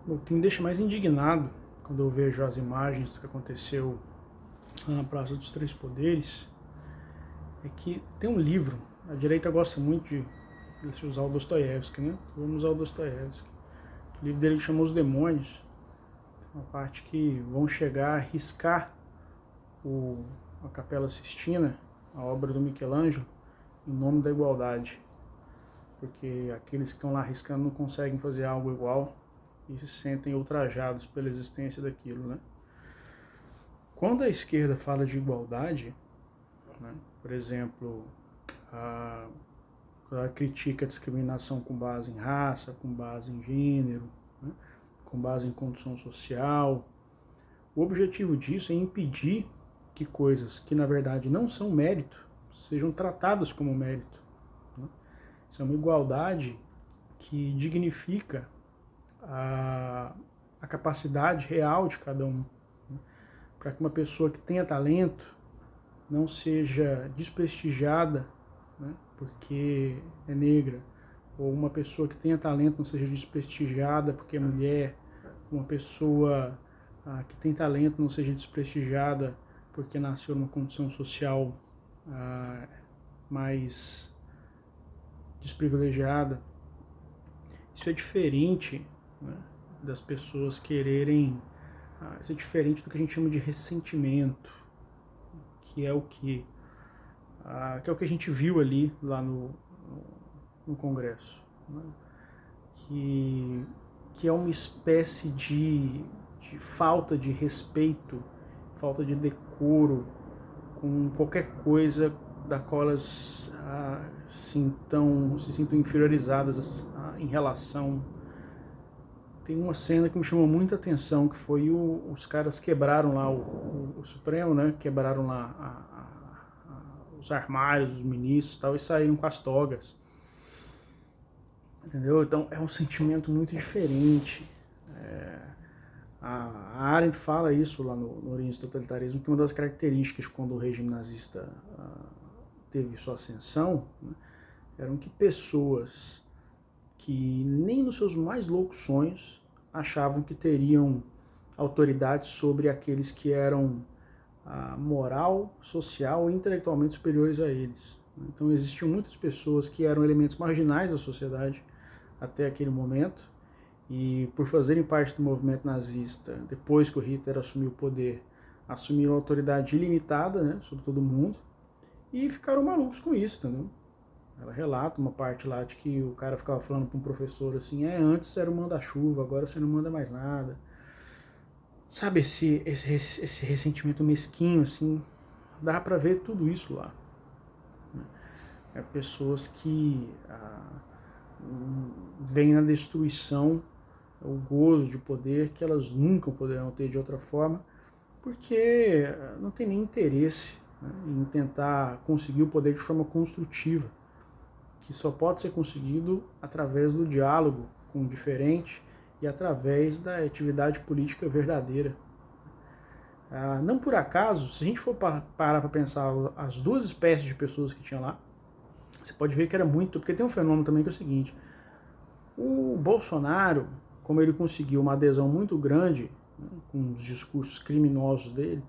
O que me deixa mais indignado quando eu vejo as imagens do que aconteceu na Praça dos Três Poderes é que tem um livro, a direita gosta muito de usar o Dostoiévski, né? Vamos usar o Dostoiévski. O livro dele chama Os Demônios, uma parte que vão chegar a riscar a Capela Sistina, a obra do Michelangelo, em nome da igualdade. Porque aqueles que estão lá riscando não conseguem fazer algo igual e se sentem ultrajados pela existência daquilo, né? Quando a esquerda fala de igualdade, né, por exemplo, ela critica a discriminação com base em raça, com base em gênero, né, com base em condição social, o objetivo disso é impedir que coisas que na verdade não são mérito sejam tratadas como mérito, né? Isso é uma igualdade que dignifica a capacidade real de cada um, né? Para que uma pessoa que tenha talento não seja desprestigiada, né, porque é negra, ou uma pessoa que tenha talento não seja desprestigiada porque é mulher, uma pessoa que tem talento não seja desprestigiada porque nasceu numa condição social mais desprivilegiada. Isso é diferente, né, das pessoas quererem, isso é diferente do que a gente chama de ressentimento, que é o que é o que a gente viu ali lá no Congresso, né? que é uma espécie de falta de respeito, falta de decoro com qualquer coisa da qual elas se sintam inferiorizadas em relação. Tem uma cena que me chamou muita atenção, que foi os caras quebraram lá o Supremo, né? Quebraram lá os armários, os ministros e tal, e saíram com as togas. Entendeu? Então é um sentimento muito diferente. A Arendt fala isso lá no Origem do Totalitarismo, que uma das características quando o regime nazista teve sua ascensão, né, eram que pessoas que nem nos seus mais loucos sonhos achavam que teriam autoridade sobre aqueles que eram moral, social e intelectualmente superiores a eles. Então existiam muitas pessoas que eram elementos marginais da sociedade até aquele momento, e por fazerem parte do movimento nazista, depois que o Hitler assumiu o poder, assumiram autoridade ilimitada, né, sobre todo mundo, e ficaram malucos com isso, entendeu? Ela relata uma parte lá de que o cara ficava falando para um professor assim, antes era o manda-chuva, agora você não manda mais nada. Sabe esse ressentimento mesquinho, assim, dá pra ver tudo isso lá. Pessoas que veem na destruição o gozo de poder que elas nunca poderão ter de outra forma, porque não tem nem interesse, né, em tentar conseguir o poder de forma construtiva, que só pode ser conseguido através do diálogo com o diferente e através da atividade política verdadeira. Não por acaso, se a gente for parar para pensar as duas espécies de pessoas que tinha lá, você pode ver que era muito, porque tem um fenômeno também que é o seguinte, o Bolsonaro, como ele conseguiu uma adesão muito grande, né, com os discursos criminosos dele,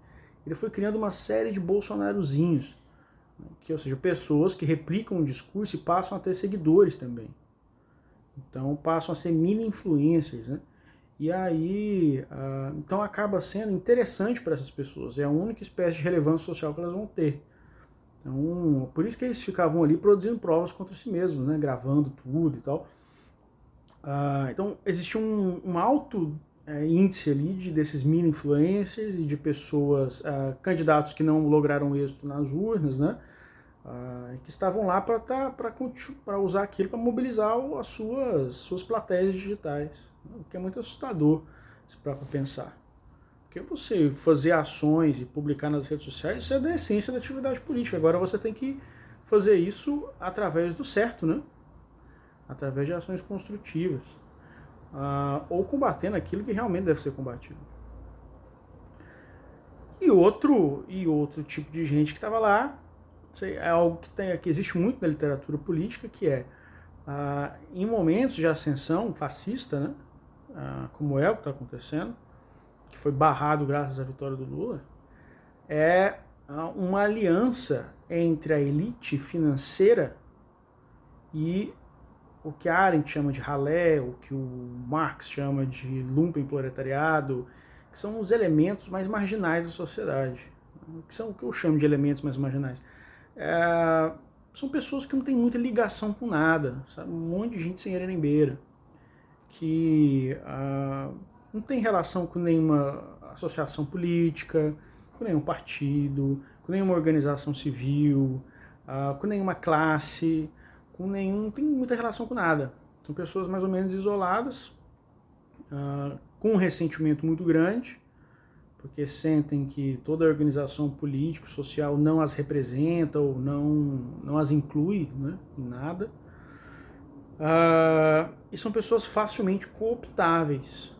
ele foi criando uma série de bolsonarozinhos, né, ou seja, pessoas que replicam o discurso e passam a ter seguidores também. Então passam a ser mini influencers, né? E aí, então acaba sendo interessante para essas pessoas, é a única espécie de relevância social que elas vão ter. Então, por isso que eles ficavam ali produzindo provas contra si mesmos, né? Gravando tudo e tal. Então, existe um alto índice ali desses mini influencers e de pessoas, candidatos que não lograram êxito nas urnas, né? Que estavam lá para usar aquilo para mobilizar as suas plateias digitais, o que é muito assustador se para pensar. Porque você fazer ações e publicar nas redes sociais, isso é da essência da atividade política. Agora você tem que fazer isso através do certo, né? Através de ações construtivas, ou combatendo aquilo que realmente deve ser combatido. E outro tipo de gente que estava lá, é algo que existe muito na literatura política, que é, em momentos de ascensão fascista, né, como é o que está acontecendo, que foi barrado graças à vitória do Lula, é uma aliança entre a elite financeira e o que a Arendt chama de ralé, o que o Marx chama de lumpenproletariado, que são os elementos mais marginais da sociedade, que são o que eu chamo de elementos mais marginais. São pessoas que não têm muita ligação com nada, sabe? Um monte de gente sem erenbeira, que não tem relação com nenhuma associação política, com nenhum partido, com nenhuma organização civil, com nenhuma classe, não tem muita relação com nada. São pessoas mais ou menos isoladas, com um ressentimento muito grande, porque sentem que toda a organização político-social não as representa ou não as inclui, né, em nada. E são pessoas facilmente cooptáveis,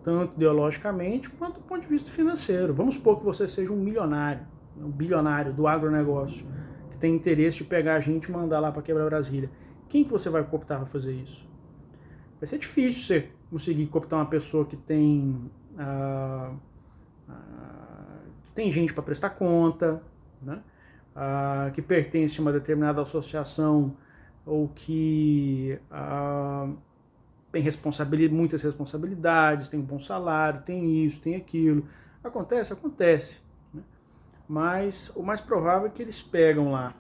tanto ideologicamente quanto do ponto de vista financeiro. Vamos supor que você seja um milionário, um bilionário do agronegócio, que tem interesse de pegar a gente e mandar lá para quebrar Brasília. Quem que você vai cooptar para fazer isso? Vai ser difícil você conseguir cooptar uma pessoa que tem gente para prestar conta, né? Que pertence a uma determinada associação ou que tem muitas responsabilidades, tem um bom salário, tem isso, tem aquilo. Acontece. Né? Mas o mais provável é que eles pegam lá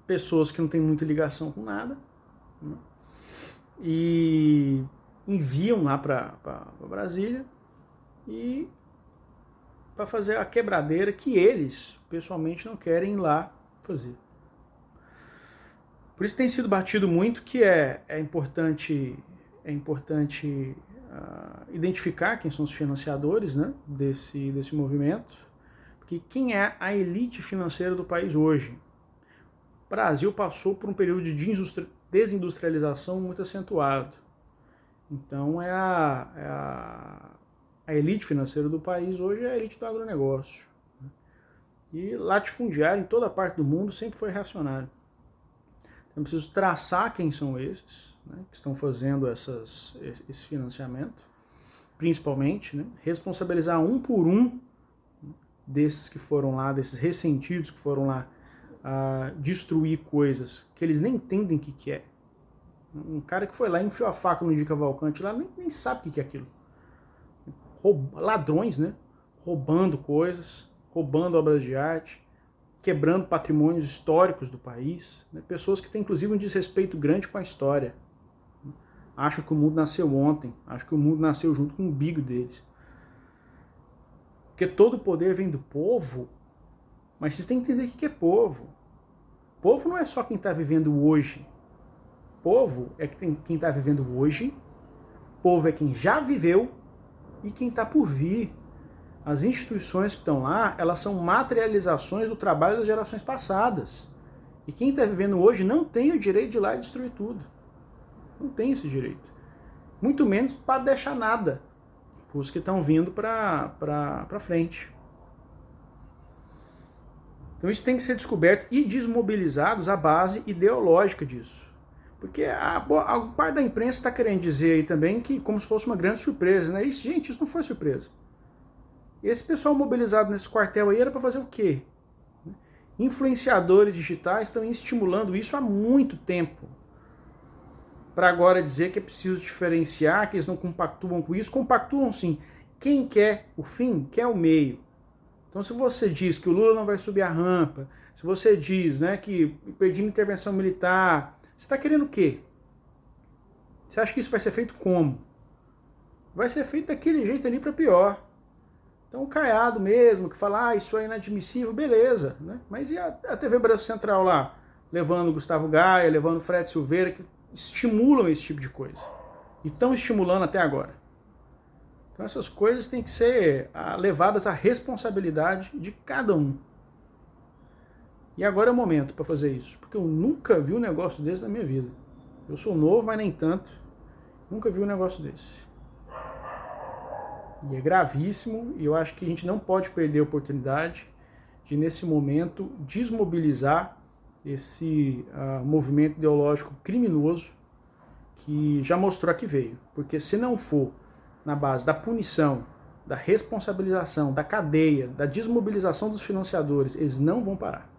pessoas que não têm muita ligação com nada, né? E enviam lá para Brasília e para fazer a quebradeira que eles, pessoalmente, não querem ir lá fazer. Por isso tem sido batido muito que é importante identificar quem são os financiadores, né, desse movimento, porque quem é a elite financeira do país hoje? O Brasil passou por um período de desindustrialização muito acentuado. Então a elite financeira do país hoje é a elite do agronegócio. E latifundiário em toda parte do mundo sempre foi reacionário. Então, eu preciso traçar quem são esses, né, que estão fazendo esse financiamento, principalmente, né, responsabilizar um por um desses que foram lá, desses ressentidos que foram lá destruir coisas que eles nem entendem o que é. Um cara que foi lá e enfiou a faca no Di Cavalcante lá nem sabe o que é aquilo. Ladrões, né? Roubando coisas, roubando obras de arte, quebrando patrimônios históricos do país, né? Pessoas que têm inclusive um desrespeito grande com a história. Acham que o mundo nasceu ontem, acham que o mundo nasceu junto com o umbigo deles. Porque todo o poder vem do povo, mas vocês têm que entender o que é povo. Povo não é só quem está vivendo hoje. Povo é quem está vivendo hoje, povo é quem já viveu e quem está por vir. As instituições que estão lá, elas são materializações do trabalho das gerações passadas. E quem está vivendo hoje não tem o direito de ir lá e destruir tudo. Não tem esse direito. Muito menos para deixar nada para os que estão vindo para frente. Então isso tem que ser descoberto e desmobilizados à base ideológica disso. Porque a parte da imprensa está querendo dizer aí também que como se fosse uma grande surpresa, né? Gente, isso não foi surpresa. Esse pessoal mobilizado nesse quartel aí era para fazer o quê? Influenciadores digitais estão estimulando isso há muito tempo. Para agora dizer que é preciso diferenciar, que eles não compactuam com isso. Compactuam sim. Quem quer o fim, quer o meio. Então se você diz que o Lula não vai subir a rampa, se você diz, né, que pedindo intervenção militar, você está querendo o quê? Você acha que isso vai ser feito como? Vai ser feito daquele jeito ali para pior. Então o Caiado mesmo, que fala, isso é inadmissível, beleza. Né? Mas e a TV Brasil Central lá? Levando o Gustavo Gaia, levando o Fred Silveira, que estimulam esse tipo de coisa. E estão estimulando até agora. Então essas coisas têm que ser levadas à responsabilidade de cada um. E agora é o momento para fazer isso, porque eu nunca vi um negócio desse na minha vida. Eu sou novo, mas nem tanto. Nunca vi um negócio desse. E é gravíssimo, e eu acho que a gente não pode perder a oportunidade de, nesse momento, desmobilizar esse movimento ideológico criminoso que já mostrou que veio. Porque se não for na base da punição, da responsabilização, da cadeia, da desmobilização dos financiadores, eles não vão parar.